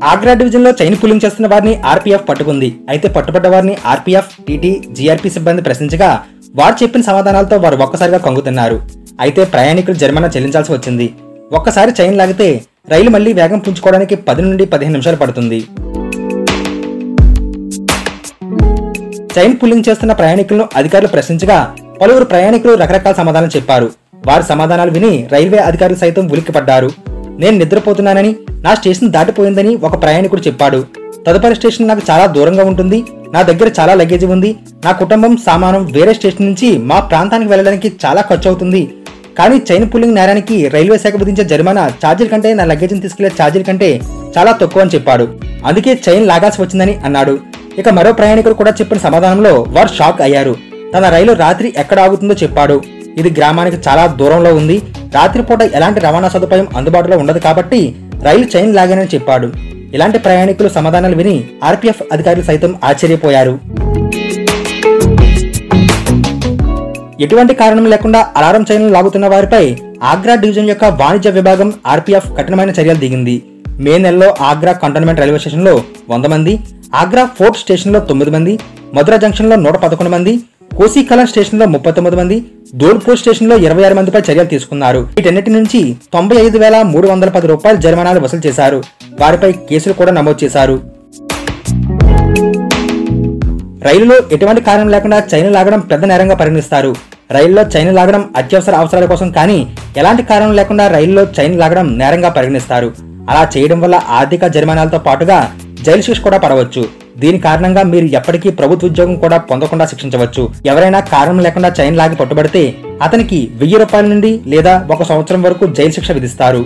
Agra division లో chain pulling చేస్తున్న వారిని ఆర్పీఎఫ్ పట్టుకుంది. అయితే పట్టుబడ్డ వారిని ఆర్పీఎఫ్, టీటీ, జీఆర్పీ సిబ్బంది ప్రశ్నించగా వారు చెప్పిన సమాధానాలతో వారు ఒక్కసారిగా కంగుతున్నారు. అయితే ప్రయాణికులు జరిమానా చెల్లించాల్సి వచ్చింది. ఒక్కసారి చైన్ లాగితే రైలు మళ్లీ వేగం పుంజుకోవడానికి 10 నుండి 15 నిమిషాలు పడుతుంది. చైన్ పుల్లింగ్ చేస్తున్న ప్రయాణికులను అధికారులు ప్రశ్నించగా పలువురు ప్రయాణికులు రకరకాల సమాధానాలు చెప్పారు. వారి సమాధానాలు విని రైల్వే అధికారులు సైతం ఉలిక్కిపడ్డారు. నేను నిద్రపోతున్నానని, నా స్టేషన్ దాటిపోయిందని ఒక ప్రయాణికుడు చెప్పాడు. తదుపరి స్టేషన్ నాకు చాలా దూరంగా ఉంటుంది, నా దగ్గర చాలా లగేజ్ ఉంది, నా కుటుంబం సామానం వేరే స్టేషన్ నుంచి మా ప్రాంతానికి వెళ్ళడానికి చాలా ఖర్చు అవుతుంది. కానీ చైన్ పుల్లింగ్ నేరానికి రైల్వే శాఖ విధించే జరిమానా ఛార్జీల కంటే నా లగేజ్ని తీసుకెళ్లే ఛార్జీల కంటే చాలా తక్కువ అని చెప్పాడు. అందుకే చైన్ లాగాల్సి వచ్చిందని అన్నాడు. ఇక మరో ప్రయాణికుడు కూడా చెప్పిన సమాధానంలో వారు షాక్ అయ్యారు. తన రైలు రాత్రి ఎక్కడ ఆగుతుందో చెప్పాడు. ఇది గ్రామానికి చాలా దూరంలో ఉంది, రాత్రిపూట ఎలాంటి రవాణా సదుపాయం అందుబాటులో ఉండదు కాబట్టి రైలు చైన్ లాగానని చెప్పాడు. ఇలాంటి ప్రయాణికులు సమాధానాలు విని ఆర్పీఎఫ్ అధికారులు సైతం ఆశ్చర్యపోయారు. ఎటువంటి కారణం లేకుండా అలారం చైన్లు లాగుతున్న వారిపై ఆగ్రా డివిజన్ యొక్క వాణిజ్య విభాగం ఆర్పీఎఫ్ కఠినమైన చర్యలు దిగింది. మే నెలలో ఆగ్రా కంటోన్మెంట్ రైల్వే స్టేషన్ లో 100 మంది, ఆగ్రా ఫోర్ట్ స్టేషన్ లో 9 మంది, మధురా జంక్షన్ లో 111 మంది, కోసీకలాన్ స్టేషన్ లో 39 మంది, ధోల్పూర్ స్టేషన్ లో 26 మందిపై చర్యలు తీసుకున్నారు. వీటన్నిటి నుంచి 95,310 రూపాయల జరిమానాలు వసూలు చేశారు. వారిపై కేసులు కూడా నమోదు చేశారు. రైలులో ఎటువంటి కారణం లేకుండా చైన్ లాగడం పెద్ద నేరంగా పరిగణిస్తారు. రైల్లో చైన్ లాగడం అత్యవసర అవసరాల కోసం కానీ ఎలాంటి కారణం లేకుండా రైల్లో చైన్ లాగడం నేరంగా పరిగణిస్తారు. అలా చేయడం వల్ల ఆర్థిక జరిమానాలతో పాటుగా జైలు శిక్ష కూడా పడవచ్చు. దీని కారణంగా మీరు ఎప్పటికీ ప్రభుత్వ ఉద్యోగం కూడా పొందకుండా శిక్షించవచ్చు. ఎవరైనా కారణం లేకుండా చైన్ లాగి పట్టుబడితే అతనికి 1000 రూపాయల నుండి లేదా 1 సంవత్సరం వరకు జైలు శిక్ష విధిస్తారు.